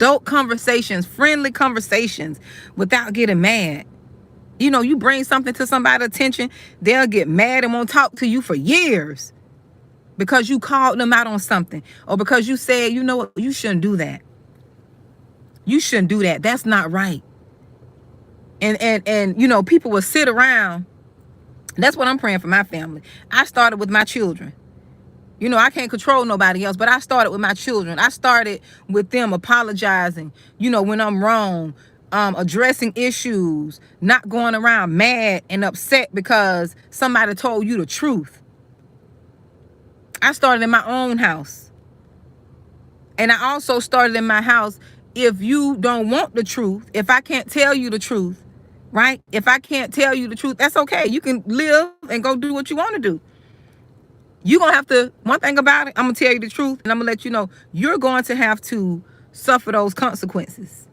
adult conversations, friendly conversations without getting mad. You know, you bring something to somebody's attention, they'll get mad and won't talk to you for years because you called them out on something, or because you said, you know what, you shouldn't do that. You shouldn't do that. That's not right. And you know, people will sit around. That's what I'm praying for my family. I started with my children. You know, I can't control nobody else, but I started with my children. I started with them apologizing, you know, when I'm wrong, addressing issues, not going around mad and upset because somebody told you the truth. I started in my own house. And I also started in my house. If you don't want the truth, if I can't tell you the truth, right? If I can't tell you the truth, that's okay. You can live and go do what you want to do. You're going to have to, one thing about it, I'm going to tell you the truth, and I'm going to let you know, you're going to have to suffer those consequences.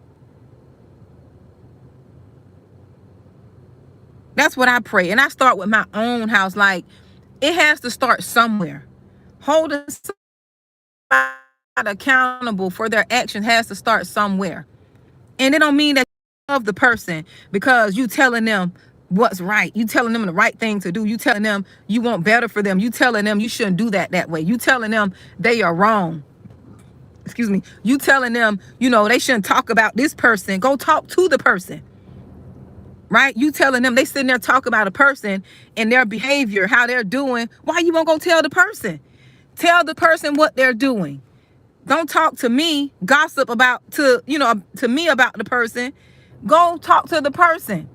That's what I pray. And I start with my own house. Like, it has to start somewhere. Holding somebody accountable for their action has to start somewhere. And it don't mean that you love the person because you telling them what's right. You telling them the right thing to do. You telling them you want better for them. You telling them you shouldn't do that way. You telling them they are wrong. Excuse me. You telling them, you know, they shouldn't talk about this person. Go talk to the person. Right? You telling them they sitting there talk about a person and their behavior, how they're doing. Why you won't go tell the person? Tell the person what they're doing. Don't talk to me, gossip about to me about the person. Go talk to the person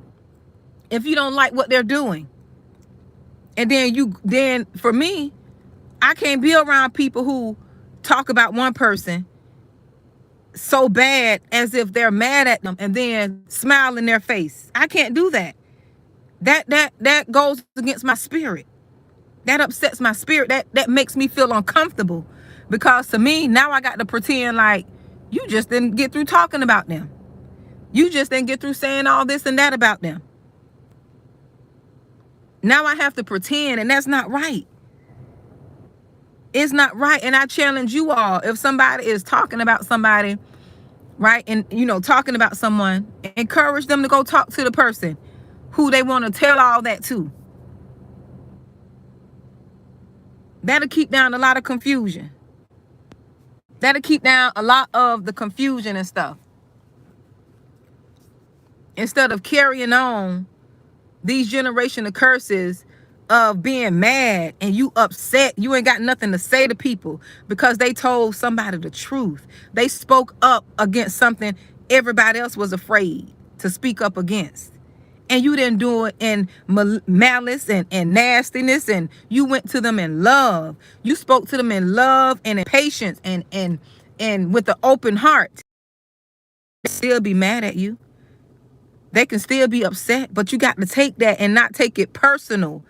if you don't like what they're doing. And then for me, I can't be around people who talk about one person so bad as if they're mad at them and then smile in their face. I can't do that. That goes against my spirit. That upsets my spirit. That makes me feel uncomfortable. Because to me, now I got to pretend like you just didn't get through talking about them. You just didn't get through saying all this and that about them. Now I have to pretend, and that's not right. It's not right. And I challenge you all, if somebody is talking about somebody, right, and, you know, talking about someone, encourage them to go talk to the person who they want to tell all that to. That'll keep down a lot of confusion. That'll keep down a lot of the confusion and stuff. Instead of carrying on these generational curses of being mad and you upset, you ain't got nothing to say to people because they told somebody the truth. They spoke up against something everybody else was afraid to speak up against. And you didn't do it in malice and nastiness, and you went to them in love. You spoke to them in love and in patience and with an open heart. They still be mad at you. They can still be upset, but you got to take that and not take it personal.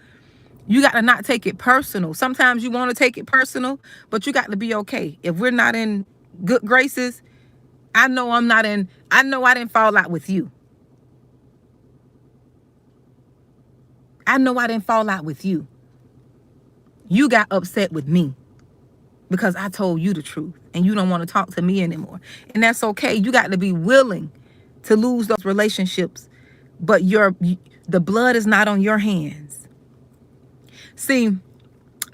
You got to not take it personal. Sometimes you want to take it personal, but you got to be okay. If we're not in good graces, I know I didn't fall out with you. I know I didn't fall out with you. You got upset with me because I told you the truth and you don't want to talk to me anymore. And that's okay. You got to be willing to lose those relationships, but the blood is not on your hands. See,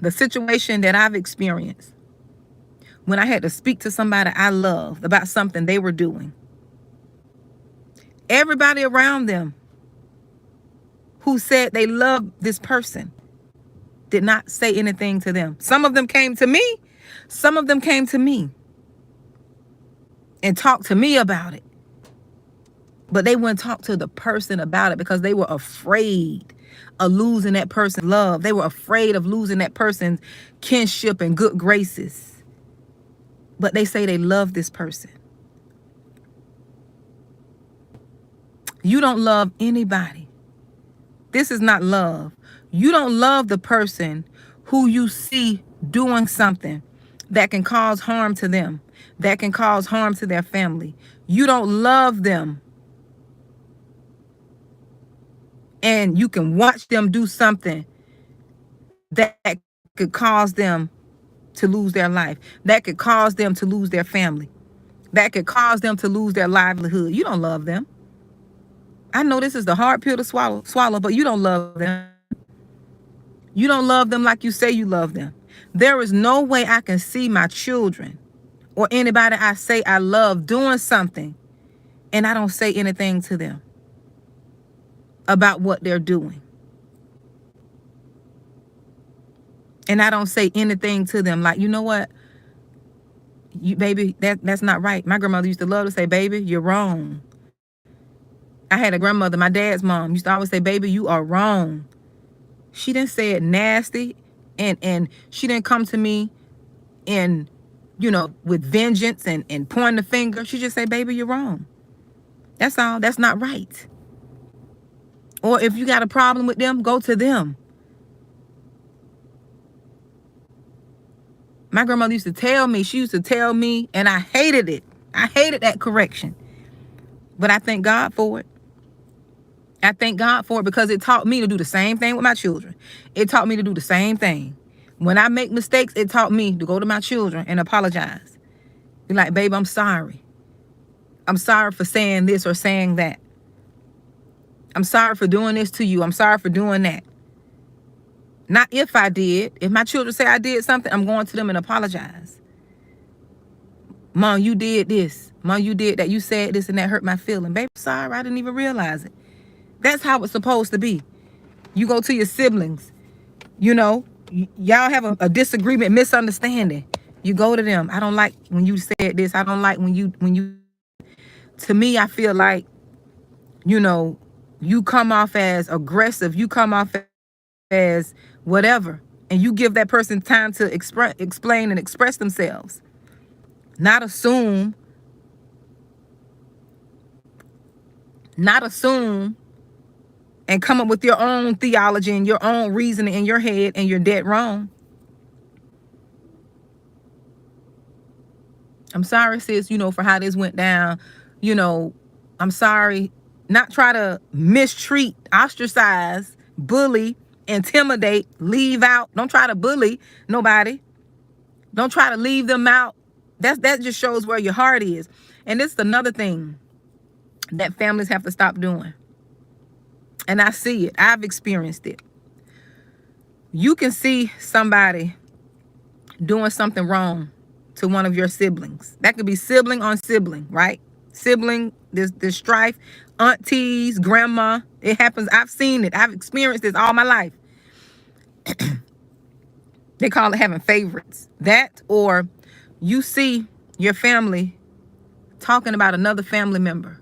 the situation that I've experienced when I had to speak to somebody I loved about something they were doing, everybody around them who said they loved this person did not say anything to them. Some of them came to me. Some of them came to me and talked to me about it. But they wouldn't talk to the person about it because they were afraid of losing that person's love. They were afraid of losing that person's kinship and good graces. But they say they love this person. You don't love anybody. This is not love. You don't love the person who you see doing something that can cause harm to them, that can cause harm to their family. You don't love them. And you can watch them do something that could cause them to lose their life, that could cause them to lose their family. that could cause them to lose their livelihood. You don't love them. I know this is the hard pill to swallow, but you don't love them. You don't love them like you say you love them. There is no way I can see my children or anybody I say I love doing something and I don't say anything to them about what they're doing. And I don't say anything to them like, you know what? You baby, that's not right. My grandmother used to love to say, baby, you're wrong. I had a grandmother, my dad's mom, used to always say, baby, you are wrong. She didn't say it nasty, and she didn't come to me and, you know, with vengeance and pointing the finger. She just said, baby, you're wrong. That's all. That's not right. Or if you got a problem with them, go to them. My grandmother used to tell me, and I hated it. I hated that correction. But I thank God for it. I thank God for it because it taught me to do the same thing with my children. It taught me to do the same thing. When I make mistakes, it taught me to go to my children and apologize. Be like, babe, I'm sorry. I'm sorry for saying this or saying that. I'm sorry for doing this to you. I'm sorry for doing that. Not if I did. If my children say I did something, I'm going to them and apologize. Mom, you did this. Mom, you did that. You said this and that hurt my feeling. Babe, sorry, I didn't even realize it. That's how it's supposed to be. You go to your siblings, you know, y'all have a disagreement, misunderstanding. You go to them. I don't like when you said this. I don't like when you, to me, I feel like, you know, you come off as aggressive. You come off as whatever. And you give that person time to explain and express themselves. Not assume and come up with your own theology and your own reasoning in your head, and you're dead wrong. I'm sorry, sis, you know, for how this went down. You know, I'm sorry. Not try to mistreat, ostracize, bully, intimidate, leave out. Don't try to bully nobody. Don't try to leave them out. That just shows where your heart is. And this is another thing that families have to stop doing. And I see it. I've experienced it. You can see somebody doing something wrong to one of your siblings. That could be sibling on sibling, right? Sibling, this strife, aunties, grandma. It happens. I've seen it. I've experienced this all my life. They call it having favorites. That, or you see your family talking about another family member,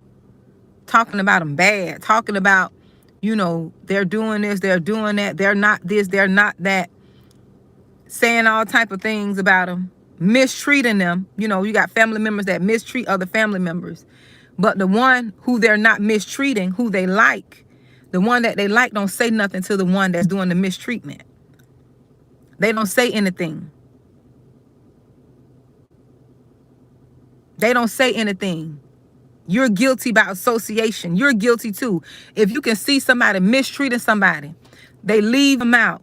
talking about them bad, talking about, you know, they're doing this, they're doing that, they're not this, they're not that, saying all type of things about them, mistreating them. You know, you got family members that mistreat other family members. But the one who they're not mistreating, who they like, the one that they like don't say nothing to the one that's doing the mistreatment. They don't say anything. They don't say anything. You're guilty by association. You're guilty too. If you can see somebody mistreating somebody, they leave them out.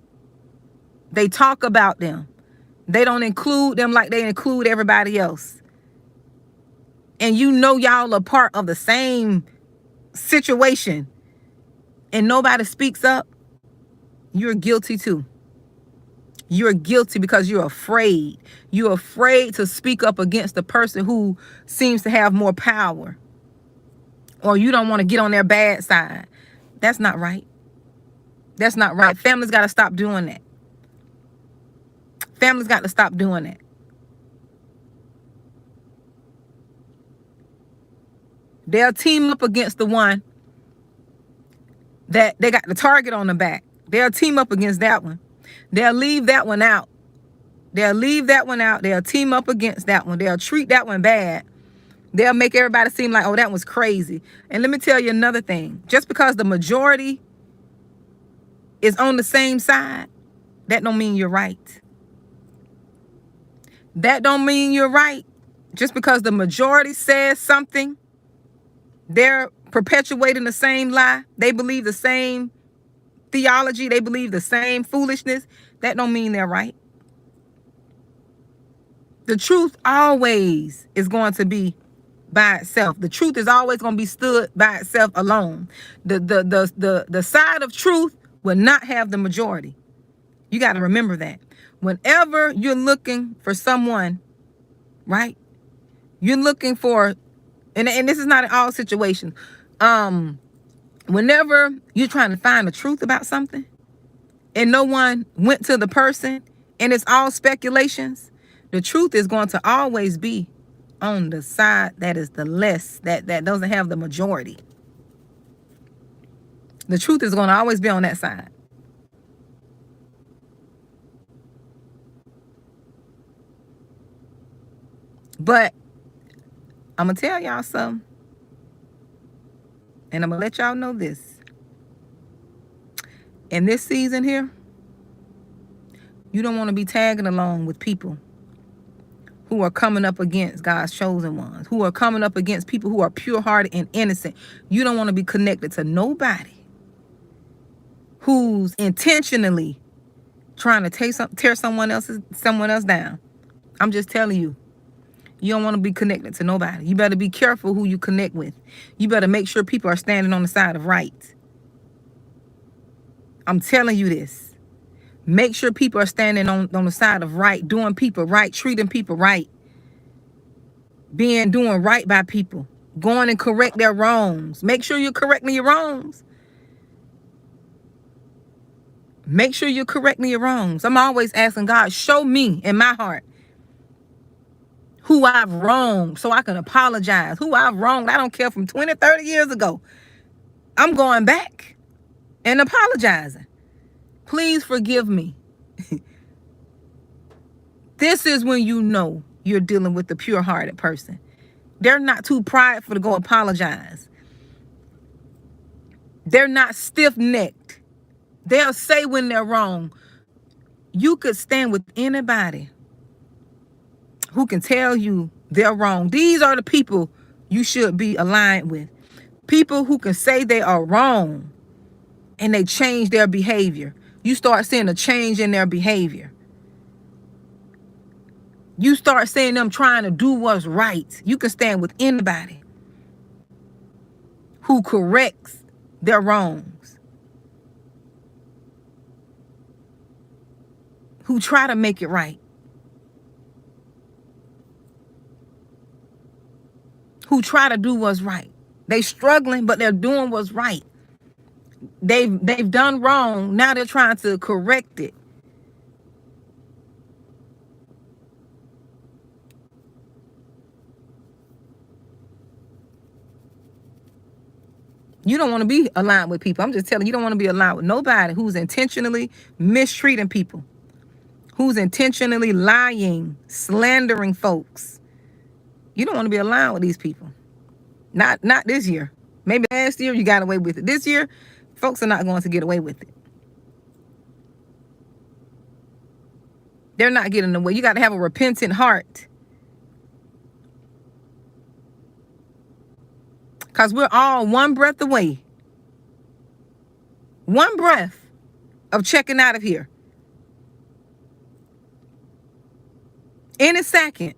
They talk about them. They don't include them like they include everybody else. And you know y'all are part of the same situation and nobody speaks up, you're guilty too. You're guilty because you're afraid. You're afraid to speak up against the person who seems to have more power. Or you don't want to get on their bad side. That's not right. That's not right. Families got to stop doing that. Families got to stop doing that. They'll team up against the one that they got the target on the back. They'll team up against that one. They'll leave that one out. They'll leave that one out. They'll team up against that one. They'll treat that one bad. They'll make everybody seem like, oh, that was crazy. And let me tell you another thing. Just because the majority is on the same side, that don't mean you're right. That don't mean you're right. Just because the majority says something, they're perpetuating the same lie. They believe the same theology. They believe the same foolishness. That don't mean they're right. The truth always is going to be by itself. The truth is always going to be stood by itself alone. The side of truth will not have the majority. You got to remember that. Whenever you're looking for someone, right? You're looking for, and this is not in all situations. Whenever you're trying to find the truth about something and no one went to the person and it's all speculations, the truth is going to always be on the side that is the less, that doesn't have the majority. The truth is going to always be on that side. But I'm going to tell y'all something. And I'm going to let y'all know this. In this season here, you don't want to be tagging along with people who are coming up against God's chosen ones, who are coming up against people who are pure-hearted and innocent. You don't want to be connected to nobody who's intentionally trying to tear someone else down. I'm just telling you. You don't want to be connected to nobody. You better be careful who you connect with. You better make sure people are standing on the side of right. I'm telling you this. Make sure people are standing on the side of right, doing people right, treating people right, doing right by people, going and correct their wrongs. Make sure you're correcting your wrongs. Make sure you're correcting your wrongs. I'm always asking God, show me in my heart who I've wronged so I can apologize. Who I've wronged, I don't care, from 20, 30 years ago. I'm going back and apologizing. Please forgive me. This is when you know you're dealing with the pure-hearted person. They're not too prideful to go apologize. They're not stiff-necked. They'll say when they're wrong. You could stand with anybody who can tell you they're wrong. These are the people you should be aligned with. People who can say they are wrong and they change their behavior. You start seeing a change in their behavior. You start seeing them trying to do what's right. You can stand with anybody who corrects their wrongs, who try to make it right, who try to do what's right. They struggling, but they're doing what's right. They've done wrong. Now they're trying to correct it. You don't want to be aligned with people. I'm just telling you, you don't want to be aligned with nobody who's intentionally mistreating people, who's intentionally lying, slandering folks. You don't want to be aligned with these people. Not this year. Maybe last year you got away with it. This year, folks are not going to get away with it. They're not getting away. You got to have a repentant heart. Because we're all one breath away. One breath of checking out of here. In a second.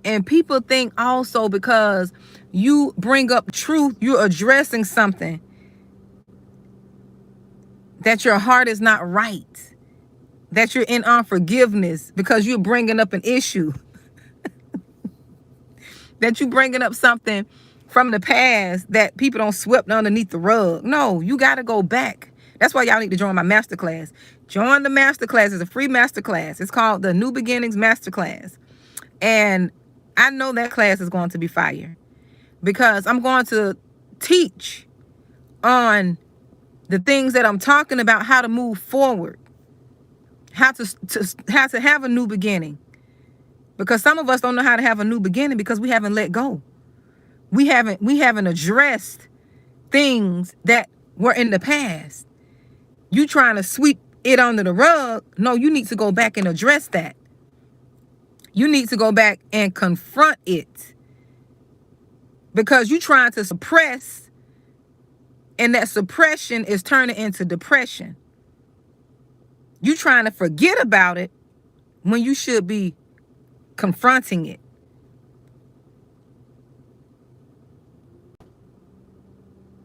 And people think also because you bring up truth, you're addressing something, that your heart is not right. That you're in unforgiveness because you're bringing up an issue. That you're bringing up something from the past that people don't sweep underneath the rug. No, you got to go back. That's why y'all need to join my masterclass. Join the masterclass. It's a free masterclass. It's called the New Beginnings Masterclass. And I know that class is going to be fire because I'm going to teach on the things that I'm talking about, how to move forward. How to have a new beginning. Because some of us don't know how to have a new beginning because we haven't let go. We haven't addressed things that were in the past. You trying to sweep it under the rug. No, you need to go back and address that. You need to go back and confront it. Because you're trying to suppress, and that suppression is turning into depression. You trying to forget about it when you should be confronting it.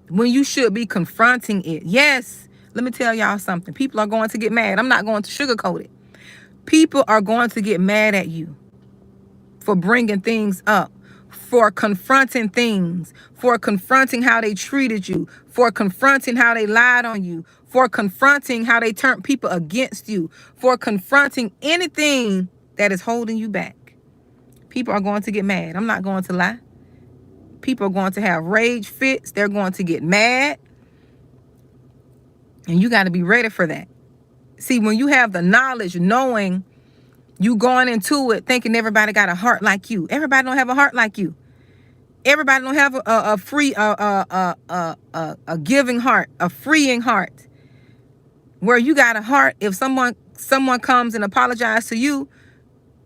When you should be confronting it. Yes, let me tell y'all something. People are going to get mad. I'm not going to sugarcoat it. People are going to get mad at you for bringing things up, for confronting things, for confronting how they treated you, for confronting how they lied on you, for confronting how they turned people against you, for confronting anything that is holding you back. People are going to get mad. I'm not going to lie. People are going to have rage fits. They're going to get mad. And you got to be ready for that. See, when you have the knowledge, knowing, you going into it thinking everybody got a heart like you. Everybody don't have a heart like you. Everybody don't have a free, a giving heart, a freeing heart. Where you got a heart, if someone comes and apologizes to you,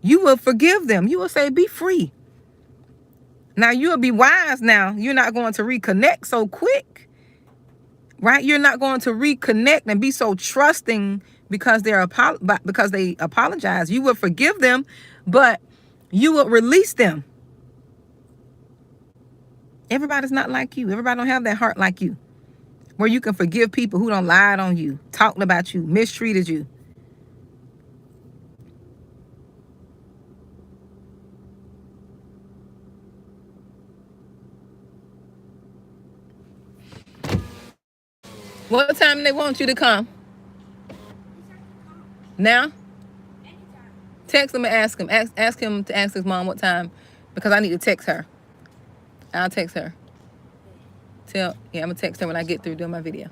you will forgive them. You will say, be free. Now, you'll be wise now. You're not going to reconnect so quick, right? You're not going to reconnect and be so trusting because they apologize. You will forgive them, but you will release them. Everybody's not like you. Everybody don't have that heart like you, where you can forgive people who don't lied on you, talked about you, mistreated you. What time they want you to come? Now? Text him and ask him. Ask him to ask his mom what time, because I need to text her. I'll text her. I'm gonna text her when I get through doing my video.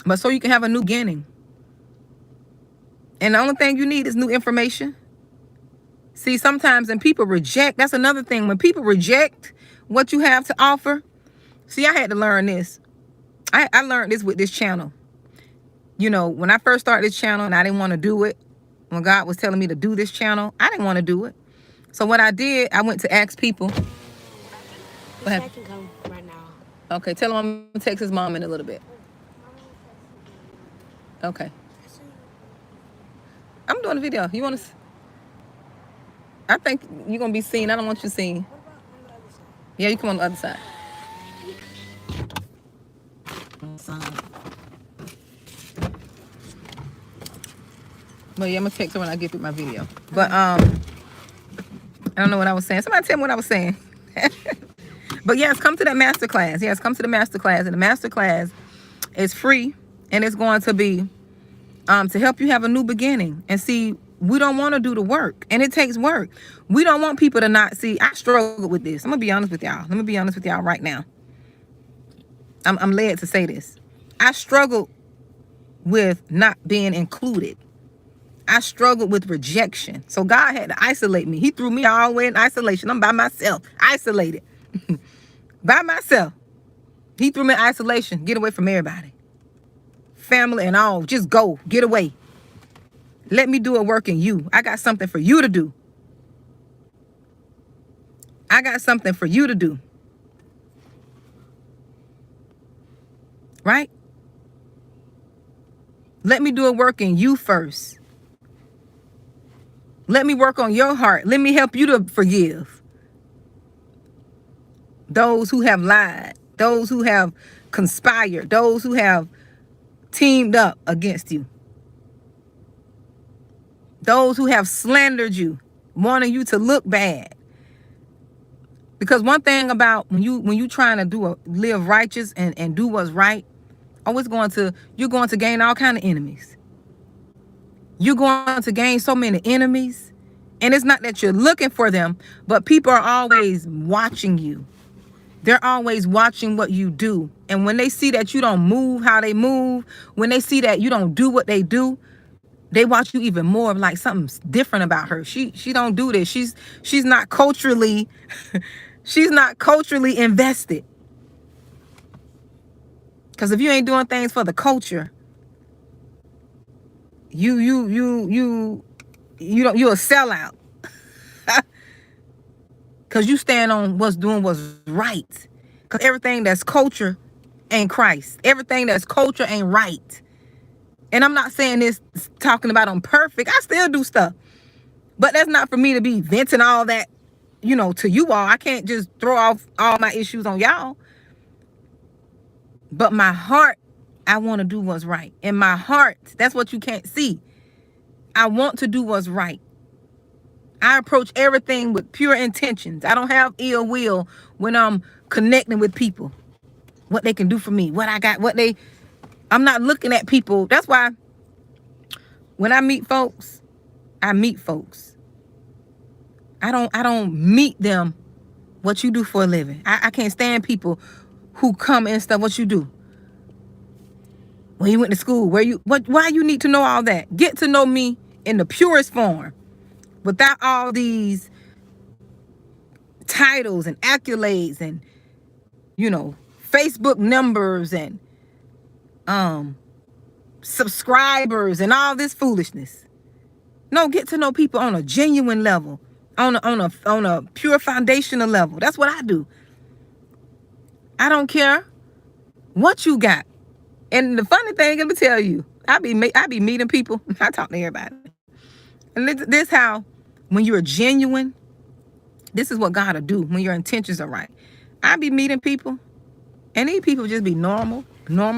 But so you can have a new beginning. And the only thing you need is new information. See, sometimes when people reject, that's another thing. When people reject what you have to offer, see, I had to learn this. I learned this with this channel. You know, when I first started this channel and I didn't want to do it, when God was telling me to do this channel, I didn't want to do it. So what I did, I went to ask people. I can come right now. Okay, tell him I'm going to text his mom in a little bit. Okay. I'm doing a video. You want to... I think you're going to be seen. I don't want you seen. What about on the other side? Yeah, you come on the other side. But yeah, I'm going to text her when I get through my video. But I don't know what I was saying. Somebody tell me what I was saying. But yes, come to that masterclass. Yes, come to the masterclass. And the masterclass is free. And it's going to be to help you have a new beginning. And see, we don't want to do the work, and it takes work. We don't want people to not see. I struggle with this. I'm gonna be honest with y'all. Let me be honest with y'all right now. I'm led to say this. I struggled with not being included. I struggled with rejection. So God had to isolate me. He threw me all the way in isolation. I'm by myself, isolated, by myself. He threw me in isolation. Get away from everybody, family and all. Just go, get away. Let me do a work in you. I got something for you to do. I got something for you to do. Right? Let me do a work in you first. Let me work on your heart. Let me help you to forgive those who have lied, those who have conspired, those who have teamed up against you. Those who have slandered you, wanting you to look bad. Because one thing about when you trying to live righteous and do what's right, you're going to gain all kind of enemies. You're going to gain so many enemies. And it's not that you're looking for them, but people are always watching you. They're always watching what you do. And when they see that you don't move how they move, when they see that you don't do what they do, they watch you even more, like something's different about her. She don't do this. She's not culturally invested. Because if you ain't doing things for the culture, you're a sellout. Because you stand on what's right. Because everything that's culture ain't Christ. Everything that's culture ain't right. And I'm not saying this talking about I'm perfect. I still do stuff. But that's not for me to be venting all that, to you all. I can't just throw off all my issues on y'all. But my heart, I want to do what's right. In my heart, that's what you can't see. I want to do what's right. I approach everything with pure intentions. I don't have ill will when I'm connecting with people. What they can do for me, what I got, I'm not looking at people. That's why when I meet folks, I meet folks. I don't meet them what you do for a living. I can't stand people who come and stuff, what you do. When you went to school, why you need to know all that? Get to know me in the purest form. Without all these titles and accolades and, Facebook numbers and subscribers and all this foolishness. No, get to know people on a genuine level, on a pure foundational level. That's what I do. I don't care what you got. And the funny thing, let me tell you, I be meeting people. I talk to everybody. And this how, when you're genuine, this is what God will do when your intentions are right. I be meeting people, and these people just be normal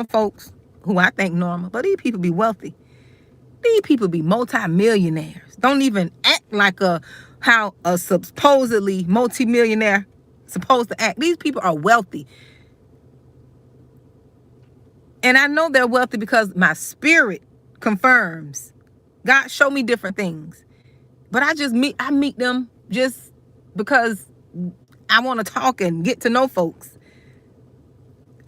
folks who I think normal, but these people be wealthy. These people be multi-millionaires. Don't even act like how a supposedly multi-millionaire supposed to act. These people are wealthy. And I know they're wealthy because my spirit confirms. God showed me different things. But I meet them just because I want to talk and get to know folks.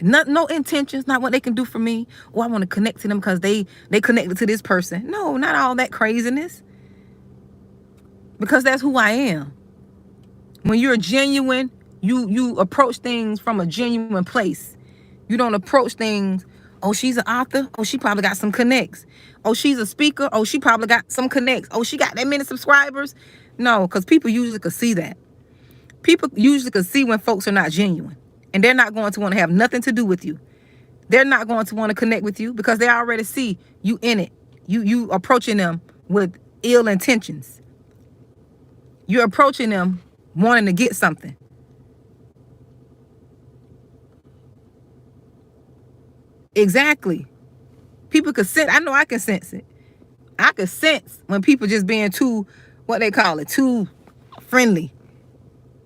No intentions, not what they can do for me. Or I want to connect to them because they connected to this person. No, not all that craziness. Because that's who I am. When you're genuine, you approach things from a genuine place. You don't approach things, oh, she's an author. Oh, she probably got some connects. Oh, she's a speaker. Oh, she probably got some connects. Oh, she got that many subscribers. No, because people usually could see that. People usually could see when folks are not genuine. And they're not going to want to have nothing to do with you. They're not going to want to connect with you because they already see you in it. You approaching them with ill intentions. You're approaching them wanting to get something. Exactly. People could sense. I know I can sense it. I could sense when people just being too, what they call it, too friendly.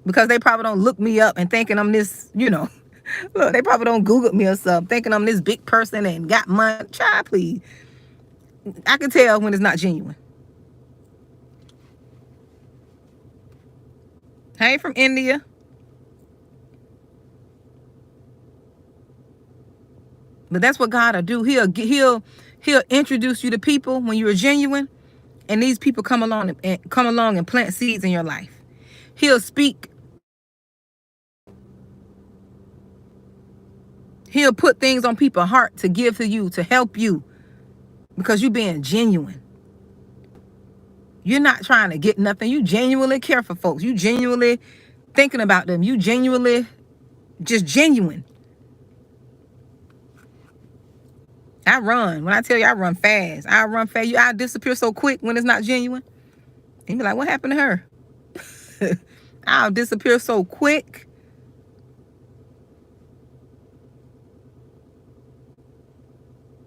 Because they probably don't look me up and thinking I'm this, look, they probably don't Google me or something, thinking I'm this big person and got money. Child, please. I can tell when it's not genuine. I ain't from India. But that's what God will do. He'll introduce you to people when you're genuine, and these people come along and plant seeds in your life. He'll speak. He'll put things on people's heart to give to you, to help you, because you're being genuine. You're not trying to get nothing. You genuinely care for folks. You genuinely thinking about them. You genuinely just genuine. I run. When I tell you I run fast, I disappear so quick when it's not genuine. And you be like, what happened to her? I'll disappear so quick.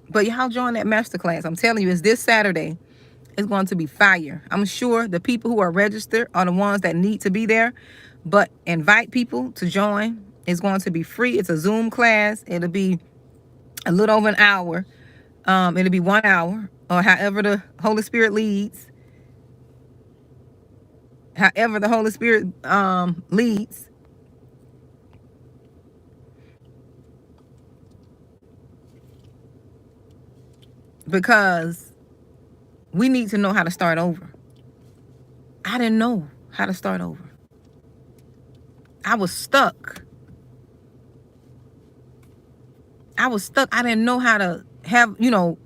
But y'all join that masterclass. I'm telling you, it's this Saturday. It's going to be fire. I'm sure the people who are registered are the ones that need to be there. But invite people to join. It's going to be free. It's a Zoom class. It'll be a little over an hour. It'll be 1 hour, or however the Holy Spirit leads. However the Holy Spirit leads. Because we need to know how to start over. I didn't know how to start over. I was stuck. I didn't know how to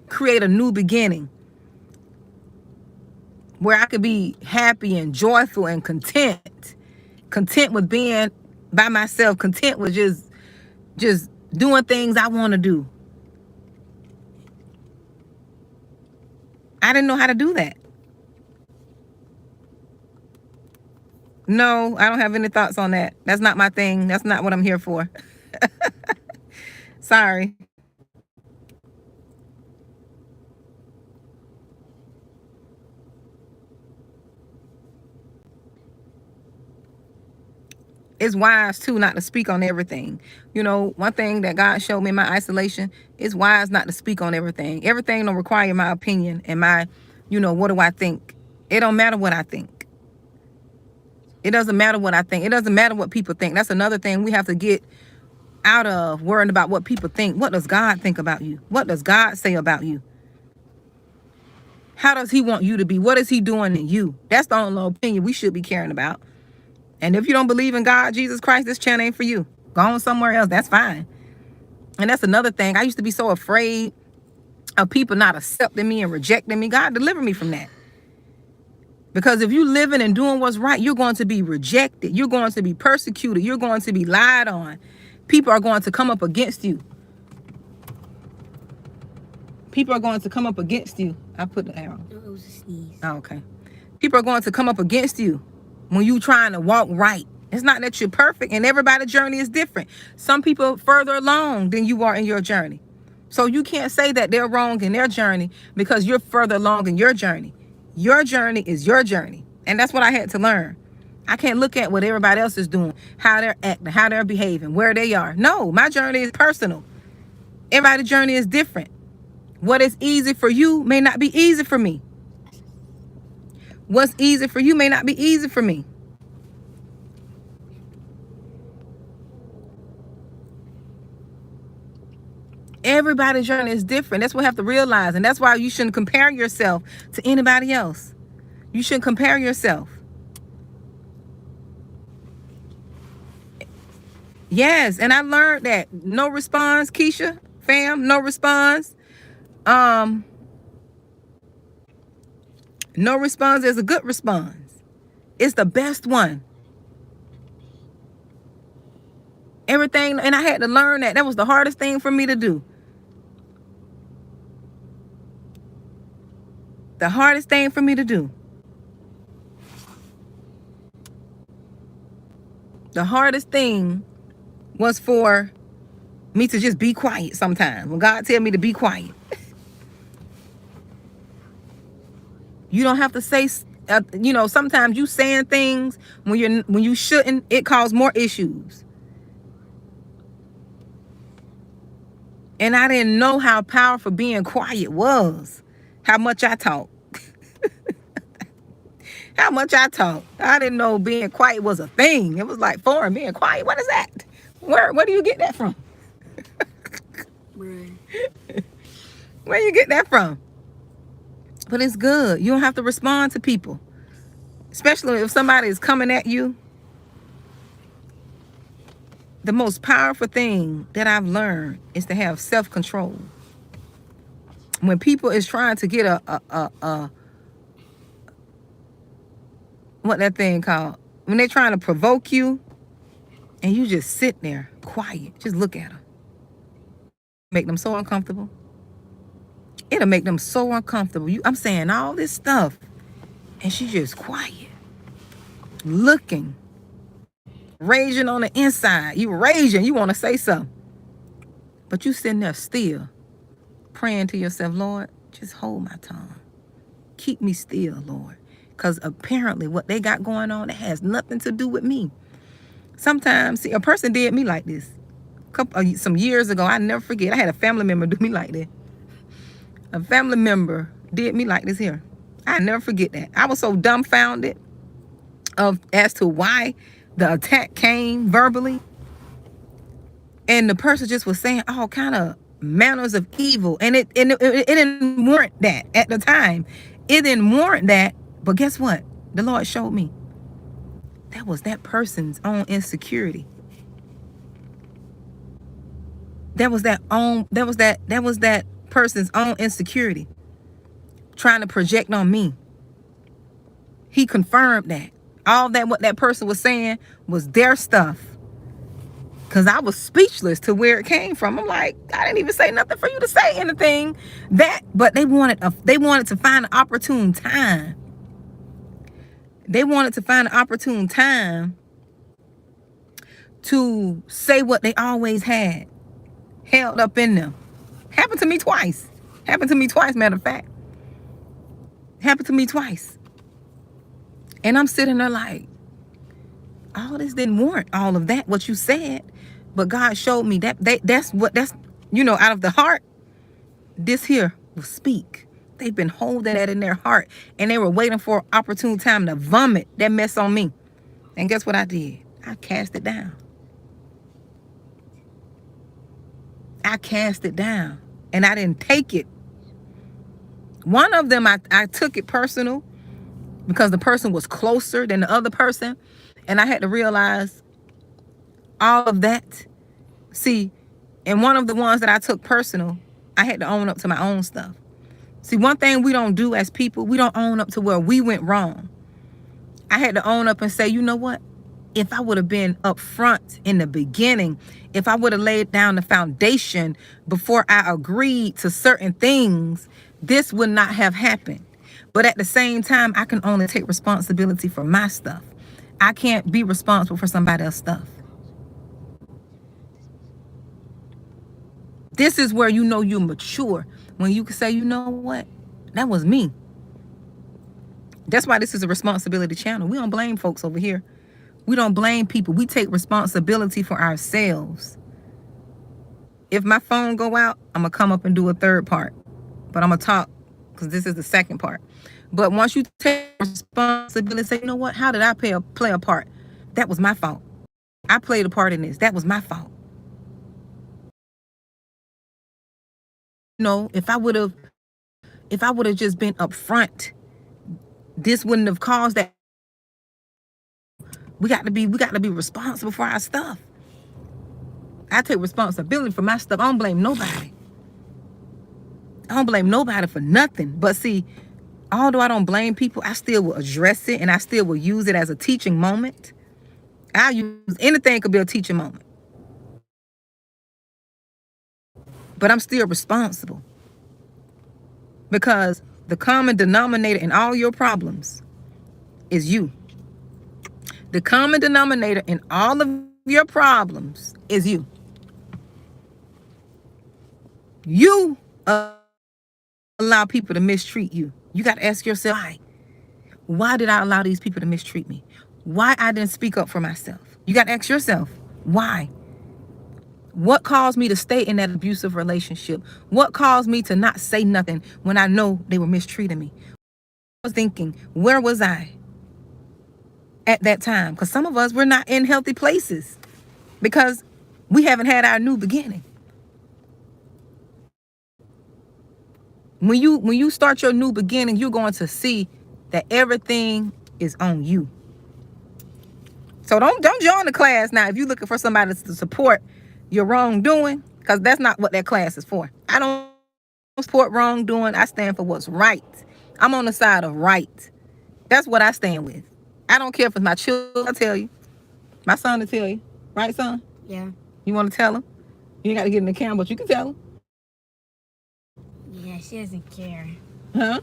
create a new beginning where I could be happy and joyful and content with being by myself, content with just just doing things I want to do. I didn't know how to do that. No, I don't have any thoughts on that. That's not my thing. That's not what I'm here for. Sorry. It's wise too not to speak on everything. You know, one thing that God showed me in my isolation, it's wise not to speak on everything. Everything don't require my opinion and my, what do I think? It don't matter what I think. It doesn't matter what I think. It doesn't matter what people think. That's another thing we have to get out of, worrying about what people think. What does God think about you? What does God say about you? How does he want you to be? What is he doing in you? That's the only opinion we should be caring about. And if you don't believe in God, Jesus Christ, this channel ain't for you. Go on somewhere else. That's fine. And that's another thing. I used to be so afraid of people not accepting me and rejecting me. God delivered me from that. Because if you living and doing what's right, you're going to be rejected. You're going to be persecuted. You're going to be lied on. People are going to come up against you. People are going to come up against you. I put the arrow. No, it was a sneeze. Oh, okay. People are going to come up against you when you trying to walk right. It's not that you're perfect, and everybody's journey is different. Some people are further along than you are in your journey. So you can't say that they're wrong in their journey because you're further along in your journey. Your journey is your journey. And that's what I had to learn. I can't look at what everybody else is doing, how they're acting, how they're behaving, where they are. No, my journey is personal. Everybody's journey is different. What is easy for you may not be easy for me. What's easy for you may not be easy for me. Everybody's journey is different. That's what you have to realize. And that's why you shouldn't compare yourself to anybody else. You shouldn't compare yourself. Yes, and I learned that. No response, Keisha, fam, no response. No response is a good response. It's the best one. Everything, and I had to learn that. That was the hardest thing for me to do. The hardest thing for me to do. The hardest thing was for me to just be quiet sometimes. When God tell me to be quiet. You don't have to say, sometimes you saying things when you shouldn't, it causes more issues. And I didn't know how powerful being quiet was. How much I talk. How much I talk. I didn't know being quiet was a thing. It was like foreign, being quiet. What is that? Where do you get that from? Where you get that from? But it's good. You don't have to respond to people. Especially if somebody is coming at you. The most powerful thing that I've learned is to have self-control. When people is trying to get what that thing called? When they're trying to provoke you and you just sit there quiet, just look at them. Make them so uncomfortable. It'll make them so uncomfortable. I'm saying all this stuff and she just quiet, looking, raging on the inside. You raging, you want to say something, but you sitting there still praying to yourself, Lord, just hold my tongue. Keep me still, Lord. Because apparently what they got going on, it has nothing to do with me. Sometimes, see, a person did me like this. Some years ago, I never forget. I had a family member do me like that. A family member did me like this here. I never forget that. I was so dumbfounded as to why the attack came verbally. And the person just was saying all kind of manners of evil. And it didn't warrant that at the time. It didn't warrant that. But guess what? The Lord showed me. That was that person's own insecurity. That was that person's own insecurity trying to project on me. He confirmed that. All that what that person was saying was their stuff. because I was speechless to where it came from. I'm like, I didn't even say nothing for you to say anything. But they wanted to find an opportune time. They wanted to find an opportune time to say what they always had held up in them. Happened to me twice. Matter of fact. Happened to me twice. And I'm sitting there like, all this didn't warrant all of that, what you said. But God showed me that's out of the heart, this here will speak. They've been holding that in their heart, and they were waiting for an opportune time to vomit that mess on me. And guess what I did? I cast it down. And I didn't take it. One of them, I took it personal because the person was closer than the other person. And I had to realize all of that. See, and one of the ones that I took personal, I had to own up to my own stuff. See, one thing we don't do as people, we don't own up to where we went wrong. I had to own up and say, you know what? If I would have been upfront in the beginning, if I would have laid down the foundation before I agreed to certain things, this would not have happened. But at the same time, I can only take responsibility for my stuff. I can't be responsible for somebody else's stuff. This is where you know you're mature. When you can say, you know what? That was me. That's why this is a responsibility channel. We don't blame folks over here. We don't blame people. We take responsibility for ourselves. If my phone go out, I'm going to come up and do a third part. But I'm going to talk because this is the second part. But once you take responsibility, say, you know what? How did I play a part? That was my fault. I played a part in this. That was my fault. You know, if I would have just been upfront, this wouldn't have caused that. We got to be responsible for our stuff. I take responsibility for my stuff. I don't blame nobody. I don't blame nobody for nothing. But see, although I don't blame people, I still will address it and I still will use it as a teaching moment. I use anything could be a teaching moment. But I'm still responsible. Because the common denominator in all your problems is you. The common denominator in all of your problems is you. You allow people to mistreat you. You got to ask yourself, why? Why did I allow these people to mistreat me? Why I didn't speak up for myself? You got to ask yourself, why? What caused me to stay in that abusive relationship? What caused me to not say nothing when I know they were mistreating me? I was thinking, where was I at that time? Because some of us, we're not in healthy places because we haven't had our new beginning. When you start your new beginning, you're going to see that everything is on you. So don't join the class now if you're looking for somebody to support your wrongdoing, because that's not what that class is for. I don't support wrongdoing. I stand for what's right. I'm on the side of right. That's what I stand with. I don't care if it's my children. I'll tell you. My son will tell you. Right, son? Yeah. You want to tell him? You ain't got to get in the camera, but you can tell him. Yeah, she doesn't care. Huh?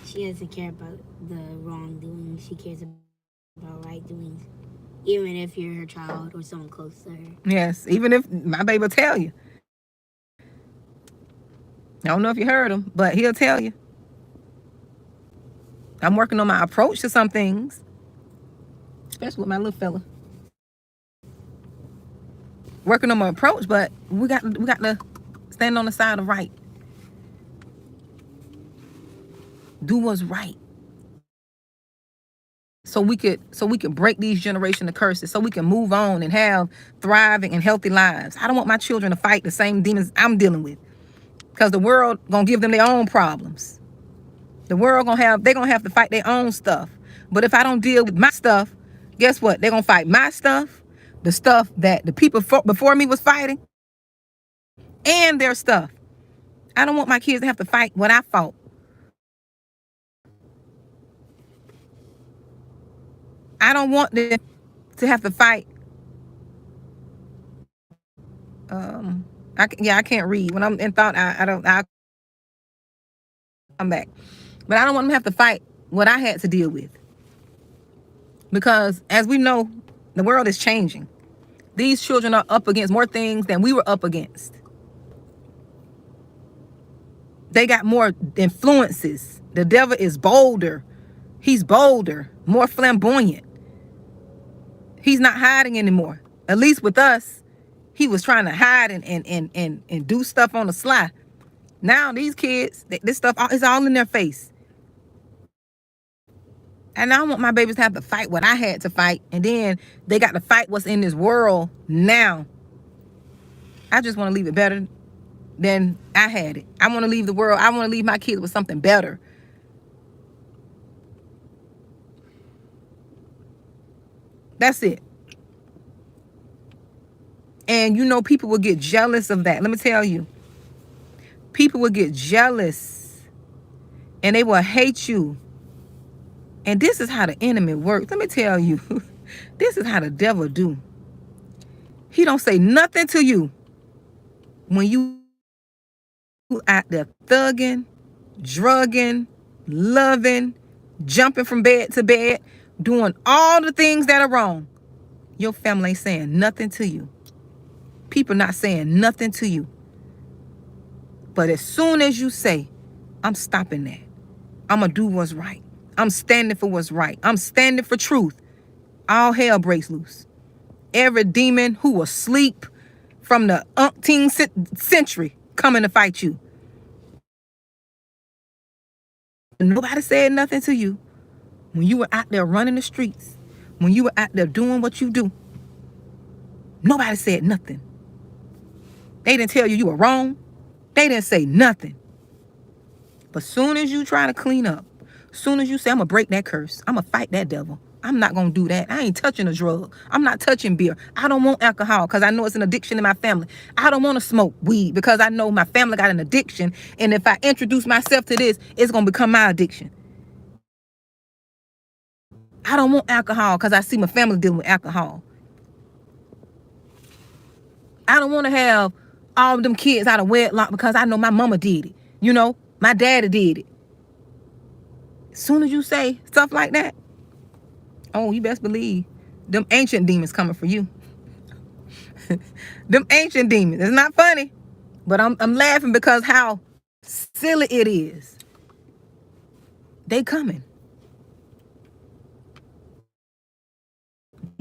She doesn't care about the wrongdoing. She cares about right doings. Even if you're her child or someone close to her. Yes, even if my baby will tell you. I don't know if you heard him, but he'll tell you. I'm working on my approach to some things, especially with my little fella. Working on my approach, but we got to stand on the side of right. Do what's right. So we could break these generational curses, so we can move on and have thriving and healthy lives. I don't want my children to fight the same demons I'm dealing with, because the world gonna give them their own problems. The world they're gonna have to fight their own stuff. But if I don't deal with my stuff, guess what? They're gonna fight my stuff, the stuff that the people before me was fighting, and their stuff. I don't want my kids to have to fight what I fought. I don't want them to have to fight I can't read. When I'm in thought, I'll come back. But I don't want them to have to fight what I had to deal with. Because as we know, the world is changing. These children are up against more things than we were up against. They got more influences. The devil is bolder. He's bolder, more flamboyant. He's not hiding anymore. At least with us, he was trying to hide and do stuff on the sly. Now these kids, this stuff is all in their face. And I don't want my babies to have to fight what I had to fight. And then they got to fight what's in this world now. I just want to leave it better than I had it. I want to leave the world. I want to leave my kids with something better. That's it. And you know, people will get jealous of that. Let me tell you. People will get jealous. And they will hate you. And this is how the enemy works. Let me tell you. This is how the devil do. He don't say nothing to you when you out there thugging, drugging, loving, jumping from bed to bed, doing all the things that are wrong. Your family ain't saying nothing to you. People not saying nothing to you. But as soon as you say, I'm stopping that. I'm going to do what's right. I'm standing for what's right. I'm standing for truth. All hell breaks loose. Every demon who was asleep from the umpteenth century coming to fight you. Nobody said nothing to you when you were out there running the streets, when you were out there doing what you do. Nobody said nothing. They didn't tell you you were wrong. They didn't say nothing. But soon as you try to clean up, soon as you say, I'm going to break that curse, I'm going to fight that devil, I'm not going to do that. I ain't touching a drug. I'm not touching beer. I don't want alcohol because I know it's an addiction in my family. I don't want to smoke weed because I know my family got an addiction. And if I introduce myself to this, it's going to become my addiction. I don't want alcohol because I see my family dealing with alcohol. I don't want to have all of them kids out of wedlock because I know my mama did it. You know, my daddy did it. As soon as you say stuff like that, oh, you best believe them ancient demons coming for you. Them ancient demons. It's not funny, but I'm laughing because how silly it is. They coming.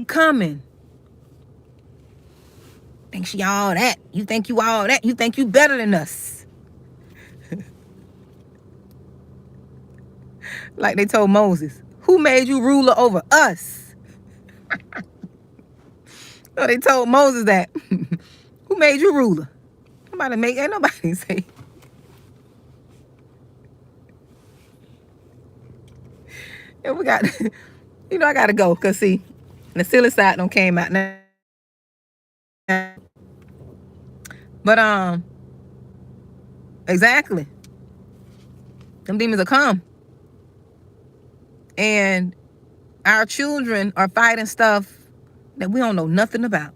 Coming. Think she all that. You think you all that. You think you better than us. Like they told Moses, who made you ruler over us? So they told Moses that. Who made you ruler? Ain't nobody say. And we got, you know, I gotta go, cause see, the silly side don't came out now. But exactly. Them demons will come. And our children are fighting stuff that we don't know nothing about.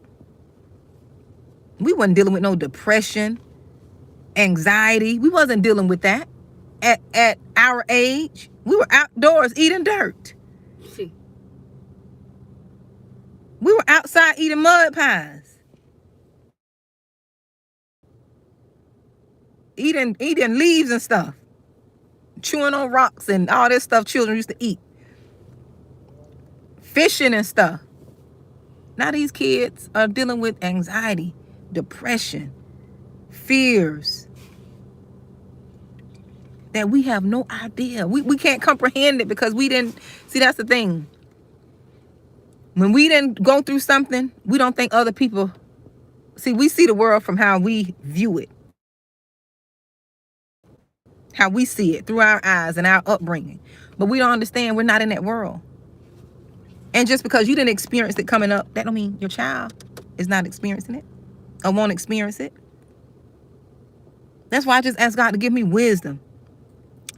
We wasn't dealing with no depression, anxiety. We wasn't dealing with that at our age. We were outdoors eating dirt. We were outside eating mud pies. Eating leaves and stuff. Chewing on rocks and all this stuff children used to eat. Fishing and stuff. Now these kids are dealing with anxiety, depression, fears that we have no idea. We can't comprehend it because we didn't. See, that's the thing. When we didn't go through something, we don't think other people. See, we see the world from how we view it. How we see it through our eyes and our upbringing. But we don't understand we're not in that world. And just because you didn't experience it coming up, that don't mean your child is not experiencing it or won't experience it. That's why I just ask God to give me wisdom.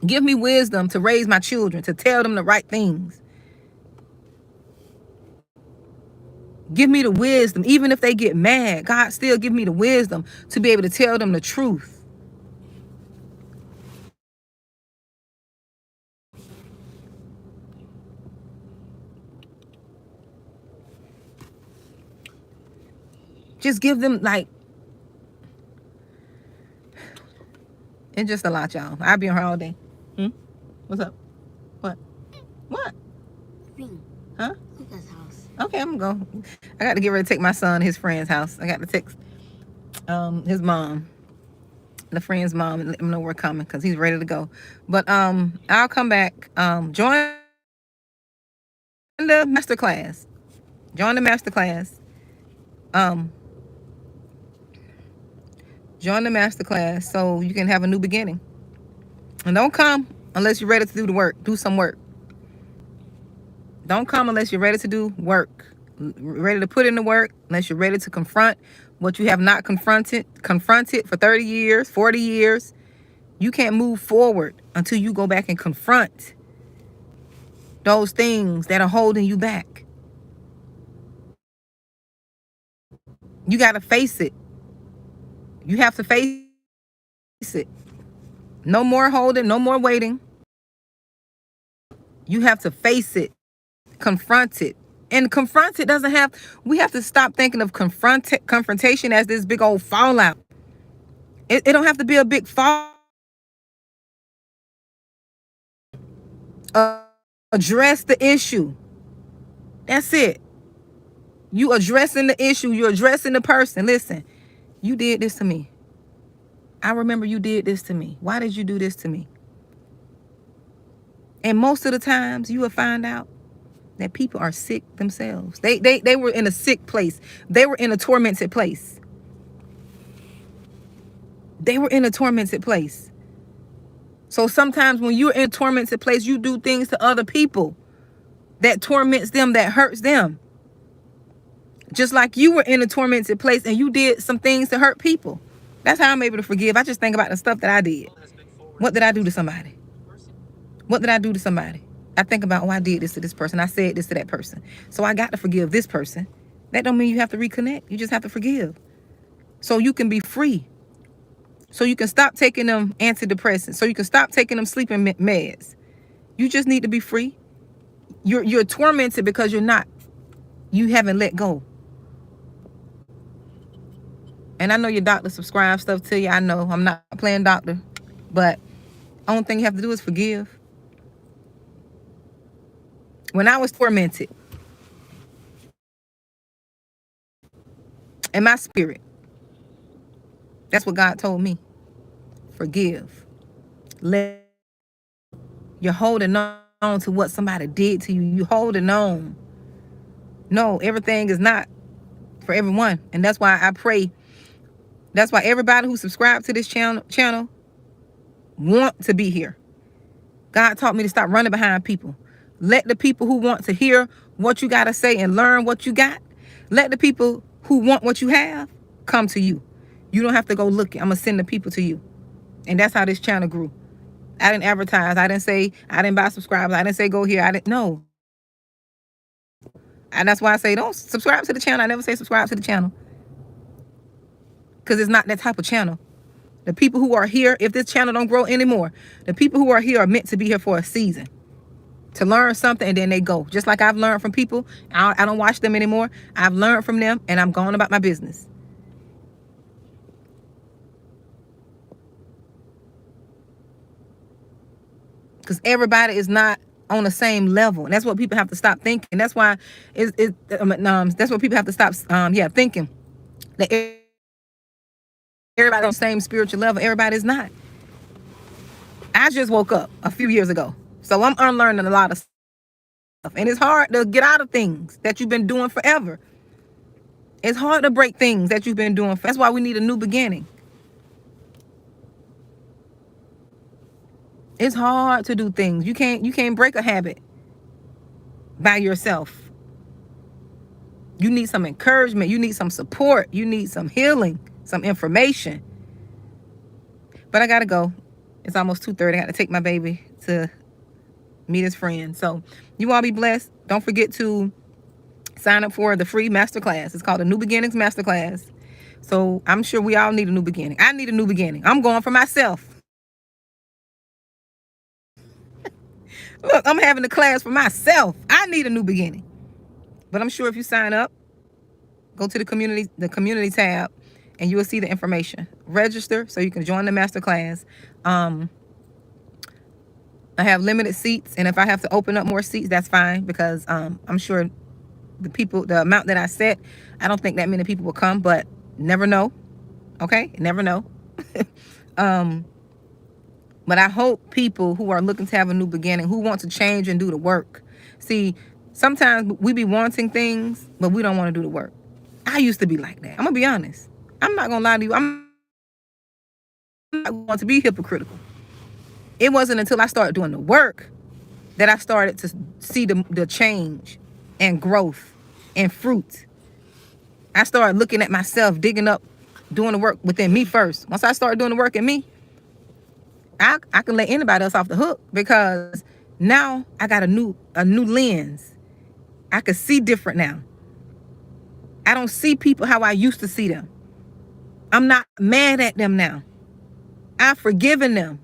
Give me wisdom to raise my children, to tell them the right things. Give me the wisdom. Even if they get mad, God still give me the wisdom to be able to tell them the truth. Just give them, like, it's just a lot, y'all. I'll be on her all day. What's up? What? What? Huh? Luca's house. Okay, I'm gonna go. I got to get ready to take my son to his friend's house. I got to text his mom, the friend's mom, and let him know we're coming because he's ready to go. But I'll come back. Join the master class. Join the master class. Join the master class so you can have a new beginning. And don't come unless you're ready to do the work. Do some work. Don't come unless you're ready to do work. Ready to put in the work, unless you're ready to confront what you have not confronted for 30 years, 40 years. You can't move forward until you go back and confront those things that are holding you back. You got to face it. You have to face it. No more holding, no more waiting. You have to face it, confront it. And confront it doesn't have, we have to stop thinking of confrontation as this big old fallout. It don't have to be a big fall. Address the issue. That's it. You addressing the issue. You're addressing the person. Listen, you did this to me. I remember you did this to me. Why did you do this to me? And most of the times you will find out that people are sick themselves. They were in a sick place. They were in a tormented place. They were in a tormented place. So sometimes when you're in a tormented place, you do things to other people that torments them, that hurts them. Just like you were in a tormented place and you did some things to hurt people. That's how I'm able to forgive. I just think about the stuff that I did. What did I do to somebody? What did I do to somebody? I think about, oh, I did this to this person. I said this to that person. So I got to forgive this person. That don't mean you have to reconnect. You just have to forgive. So you can be free. So you can stop taking them antidepressants. So you can stop taking them sleeping meds. You just need to be free. You're tormented because you haven't let go. And I know your doctor subscribes stuff to you. I know I'm not playing doctor, but only thing you have to do is forgive. When I was tormented in my spirit, that's what God told me. Forgive. You're holding on to what somebody did to you. You're holding on. No, everything is not for everyone. And that's why I pray. That's why everybody who subscribed to this channel want to be here. God taught me to stop running behind people. Let the people who want to hear what you got to say and learn what you got, let the people who want what you have come to you. You don't have to go looking. I'm going to send the people to you. And that's how this channel grew. I didn't advertise. I didn't say, I didn't buy subscribers. I didn't say go here. I didn't know. And that's why I say don't subscribe to the channel. I never say subscribe to the channel. Because it's not that type of channel. The people who are here, if this channel don't grow anymore, the people who are here are meant to be here for a season. To learn something and then they go. Just like I've learned from people. I don't watch them anymore. I've learned from them and I'm going about my business. Because everybody is not on the same level. And that's what people have to stop thinking. That's why that's what people have to stop thinking. That everybody on the same spiritual level. Everybody is not. I just woke up a few years ago. So I'm unlearning a lot of stuff. And it's hard to get out of things that you've been doing forever. It's hard to break things that you've been doing. That's why we need a new beginning. It's hard to do things. You can't break a habit by yourself. You need some encouragement. You need some support. You need some healing, some information. But I got to go. It's almost 2:30. I got to take my baby to meet his friend. So you all be blessed. Don't forget to Sign up for the free masterclass. It's called the New Beginnings Masterclass. So I'm sure we all need a new beginning. I need a new beginning. I'm going for myself. Look, I'm having a class for myself. I need a new beginning. But I'm sure if you sign up, go to the community tab, and you will see the information. Register so you can join the masterclass. I have limited seats, and if I have to open up more seats, that's fine, because I'm sure the amount that I set, I don't think that many people will come, but never know. Okay, never know. But I hope people who are looking to have a new beginning, who want to change and do the work. See, sometimes we be wanting things, but we don't want to do the work. I used to be like that. I'm going to be honest. I'm not going to lie to you. I'm not going to be hypocritical. It wasn't until I started doing the work that I started to see the change and growth and fruit. I started looking at myself, digging up, doing the work within me first. Once I started doing the work in me, I can let anybody else off the hook, because now I got a new lens. I can see different now. I don't see people how I used to see them. I'm not mad at them now. I've forgiven them,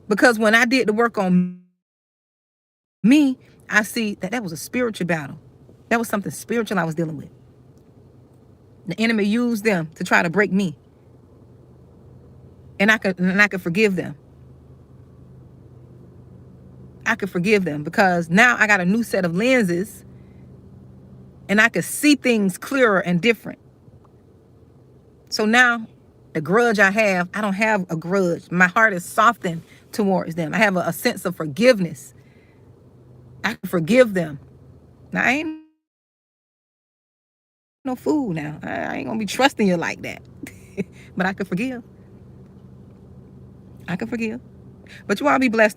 because when I did the work on me, I see that was a spiritual battle. That was something spiritual I was dealing with. The enemy used them to try to break me. And I could forgive them. I could forgive them, because now I got a new set of lenses, and I could see things clearer and different. So now the grudge I don't have a grudge. My heart is softened towards them. I have a sense of forgiveness. I can forgive them. Now, I ain't no fool now. I ain't gonna be trusting you like that. But I can forgive. I can forgive. But you all be blessed, okay?